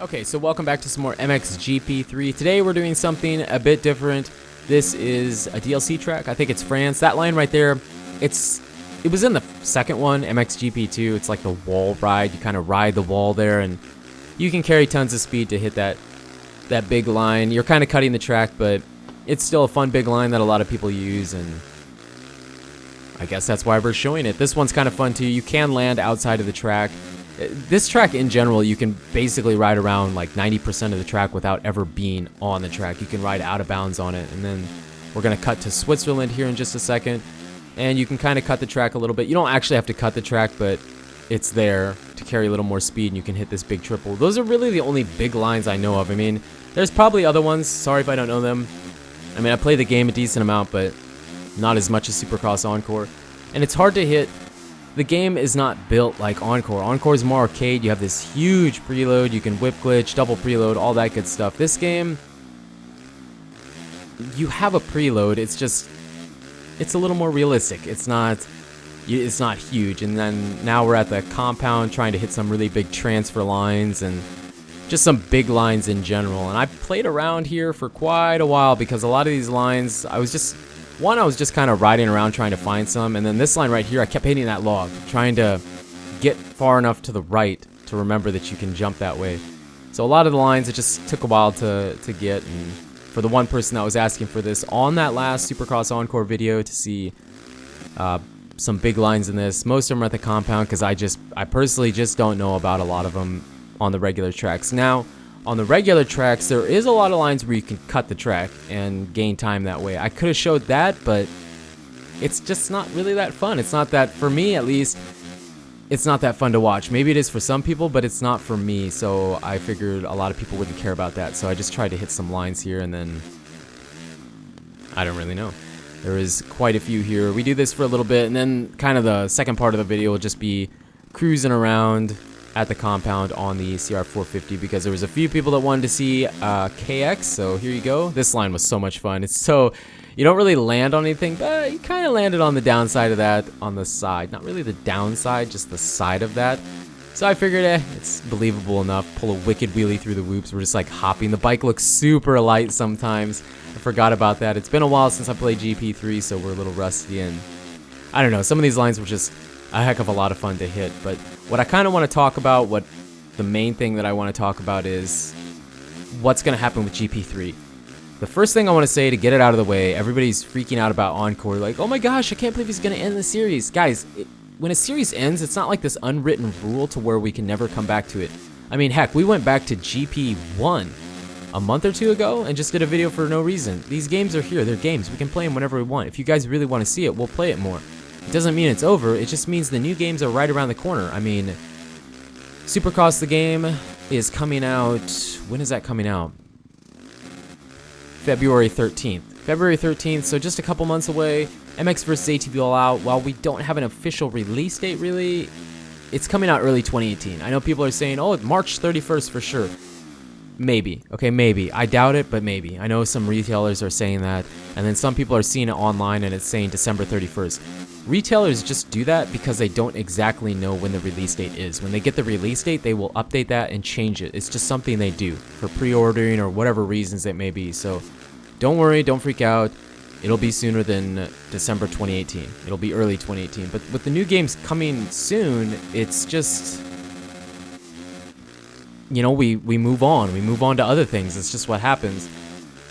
Okay, so welcome back to some more MXGP3. Today we're doing something a bit different. This is a DLC track. I think it's France. That line right there, it was in the second one, MXGP2. It's like the wall ride. You kind of ride the wall there, and you can carry tons of speed to hit that big line. You're kind of cutting the track, but it's still a fun big line that a lot of people use, and I guess that's why we're showing it. This one's kind of fun too. You can land outside of the track. This track in general, you can basically ride around like 90% of the track without ever being on the track. You can ride out of bounds on it. And then we're going to cut to Switzerland here in just a second. And you can kind of cut the track a little bit. You don't actually have to cut the track, but it's there to carry a little more speed, and you can hit this big triple. Those are really the only big lines I know of. I mean, there's probably other ones. Sorry if I don't know them. I mean, I play the game a decent amount, but not as much as Supercross Encore. And it's hard to hit. The game is not built like Encore. Encore is more arcade. You have this huge preload. You can whip glitch, double preload, all that good stuff. This game, you have a preload. It's a little more realistic. It's not huge. And then now we're at the compound trying to hit some really big transfer lines and just some big lines in general. And I played around here for quite a while because a lot of these lines, I was just kind of riding around trying to find some, and then this line right here, I kept hitting that log, trying to get far enough to the right to remember that you can jump that way. So a lot of the lines, it just took a while to get, and for the one person that was asking for this on that last Supercross Encore video to see some big lines in this, most of them are at the compound because I personally just don't know about a lot of them on the regular tracks. Now, on the regular tracks, there is a lot of lines where you can cut the track and gain time that way. I could have showed that, but it's just not really that fun. It's not that, for me at least, it's not that fun to watch. Maybe it is for some people, but it's not for me, so I figured a lot of people wouldn't care about that. So I just tried to hit some lines here, and then I don't really know. There is quite a few here. We do this for a little bit, and then kind of the second part of the video will just be cruising around at the compound on the CR450 because there was a few people that wanted to see KX, so here you go. This line was so much fun. It's so, you don't really land on anything, but you kind of landed on the downside of that, on the side. Not really the downside, just the side of that. So I figured, it's believable enough. Pull a wicked wheelie through the whoops. We're just like hopping. The bike looks super light sometimes. I forgot about that. It's been a while since I played GP3, so we're a little rusty, and I don't know. Some of these lines were just a heck of a lot of fun to hit, but what I kind of want to talk about, what the main thing that I want to talk about is what's going to happen with GP3. The first thing I want to say to get it out of the way, everybody's freaking out about Encore, like, oh my gosh, I can't believe he's going to end the series. Guys, when a series ends, it's not like this unwritten rule to where we can never come back to it. I mean, heck, we went back to GP1 a month or two ago and just did a video for no reason. These games are here. They're games. We can play them whenever we want. If you guys really want to see it, we'll play it more. It doesn't mean it's over, it just means the new games are right around the corner. I mean, Supercross The Game is coming out, when is that coming out? February 13th. February 13th, so just a couple months away. MX vs ATV All Out, while we don't have an official release date really, it's coming out early 2018. I know people are saying, oh, March 31st for sure. Maybe. Okay, maybe. I doubt it, but maybe. I know some retailers are saying that, and then some people are seeing it online and it's saying December 31st. Retailers just do that because they don't exactly know when the release date is. When they get the release date, they will update that and change it. It's just something they do for pre-ordering or whatever reasons it may be. So don't worry, don't freak out. It'll be sooner than December 2018. It'll be early 2018. But with the new games coming soon, it's just, you know, we move on. We move on to other things. It's just what happens.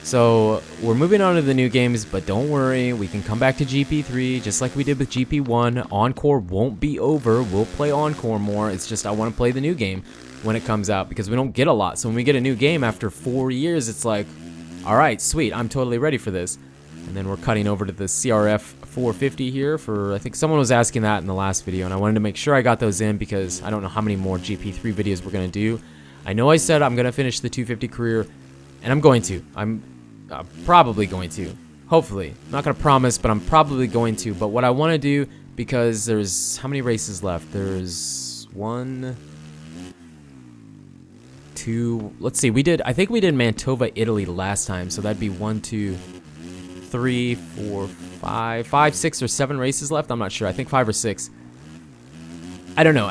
So we're moving on to the new games, but don't worry, we can come back to GP3 just like we did with GP1. Encore won't be over. We'll play Encore more. It's just I want to play the new game when it comes out because we don't get a lot. So when we get a new game after 4 years, it's like, all right, sweet, I'm totally ready for this. And then we're cutting over to the CRF 450 here for, I think someone was asking that in the last video, and I wanted to make sure I got those in because I don't know how many more GP3 videos we're going to do. I know I said I'm going to finish the 250 career, and I'm going to. I'm probably going to. Hopefully. I'm not going to promise, but I'm probably going to. But what I want to do, because there's, how many races left? There's 1, 2, let's see, I think we did Mantova, Italy last time, so that'd be 1, 2, 3, 4, 5, 6 or 7 races left. I'm not sure. I think 5 or 6. I don't know.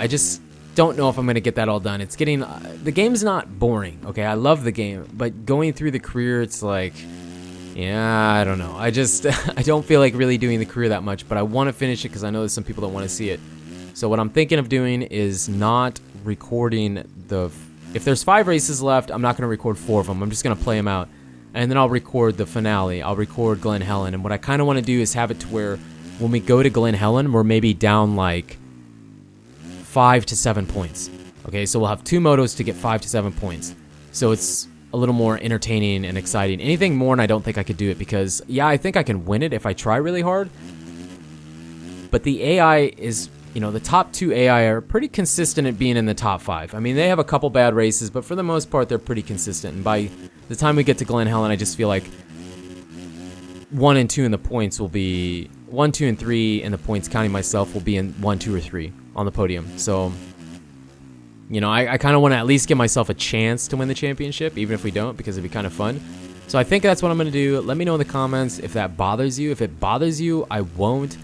don't know if I'm gonna get that all done. It's getting the game's not boring. Okay, I love the game, but going through the career, it's like, yeah, I don't know. I just I don't feel like really doing the career that much, but I want to finish it because I know there's some people that want to see it. So what I'm thinking of doing is not recording the. If there's 5 races left, I'm not gonna record 4 of them. I'm just gonna play them out, and then I'll record the finale. I'll record Glen Helen, and what I kind of want to do is have it to where when we go to Glen Helen, we're maybe down like 5 to 7 points. Okay, so we'll have 2 motos to get 5 to 7 points. So it's a little more entertaining and exciting. Anything more, and I don't think I could do it because, yeah, I think I can win it if I try really hard. But the AI is, you know, the top 2 AI are pretty consistent at being in the top 5. I mean, they have a couple bad races, but for the most part, they're pretty consistent. And by the time we get to Glen Helen, I just feel like 1 and 2 in the points will be 1, 2, and 3 in the points, counting myself, will be in 1, 2, or 3 on the podium. So, you know, I kind of want to at least give myself a chance to win the championship, even if we don't, because it'd be kind of fun. So I think that's what I'm going to do. Let me know in the comments if that bothers you. If it bothers you, I won't.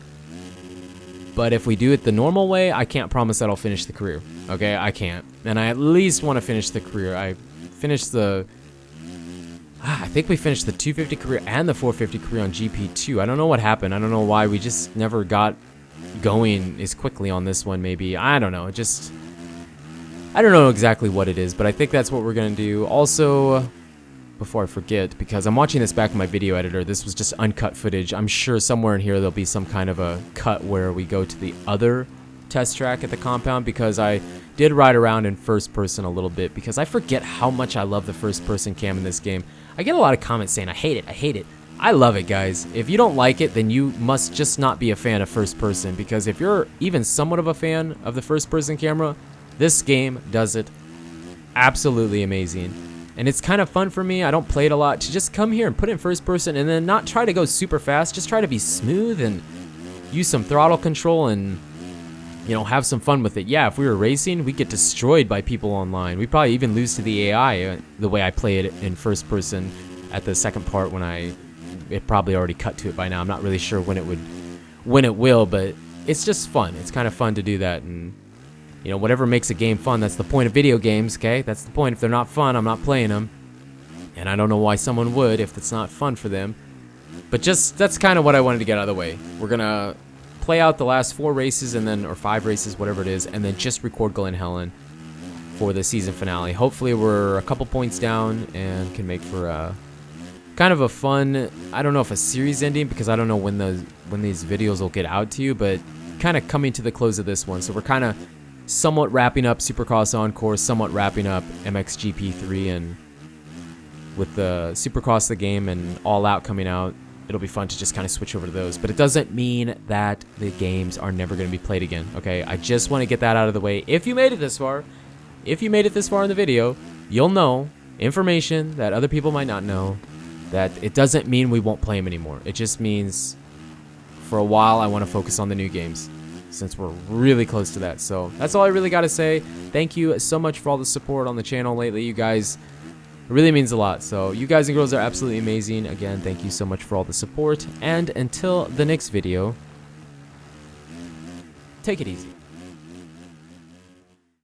But if we do it the normal way, I can't promise that I'll finish the career. Okay, I can't. And I at least want to finish the career. I finished the... I think we finished the 250 career and the 450 career on GP2. I don't know what happened. I don't know why. We just never got going as quickly on this one, maybe. I don't know. It just... I don't know exactly what it is, but I think that's what we're going to do. Also, before I forget, because I'm watching this back in my video editor, this was just uncut footage. I'm sure somewhere in here there'll be some kind of a cut where we go to the other test track at the compound, because I did ride around in first person a little bit, because I forget how much I love the first person cam in this game. I get a lot of comments saying, I hate it, I hate it. I love it, guys. If you don't like it, then you must just not be a fan of first person, because if you're even somewhat of a fan of the first person camera, this game does it absolutely amazing. And it's kind of fun for me, I don't play it a lot, to just come here and put it in first person and then not try to go super fast, just try to be smooth and use some throttle control and, you know, have some fun with it. Yeah, if we were racing, we'd get destroyed by people online. We'd probably even lose to the AI the way I play it in first person at the second part when it probably already cut to it by now. I'm not really sure when it will, but it's just fun. It's kind of fun to do that. And you know, whatever makes a game fun, that's the point of video games, okay? That's the point. If they're not fun, I'm not playing them. And I don't know why someone would if it's not fun for them. But just, that's kind of what I wanted to get out of the way. We're going to play out the last 4 races, and then, or 5 races, whatever it is, and then just record Glen Helen for the season finale. Hopefully we're a couple points down and can make for a kind of a fun, I don't know if a series ending, because I don't know when these videos will get out to you, but kind of coming to the close of this one. So we're kind of somewhat wrapping up Supercross Encore, somewhat wrapping up MXGP3, and with the Supercross The Game and All Out coming out, it'll be fun to just kind of switch over to those. But it doesn't mean that the games are never going to be played again, okay? I just want to get that out of the way. If you made it this far, in the video, you'll know information that other people might not know, that it doesn't mean we won't play them anymore. It just means for a while I want to focus on the new games, since we're really close to that. So that's all I really got to say. Thank you so much for all the support on the channel lately. You guys, it really means a lot. So you guys and girls are absolutely amazing. Again, thank you so much for all the support. And until the next video, take it easy.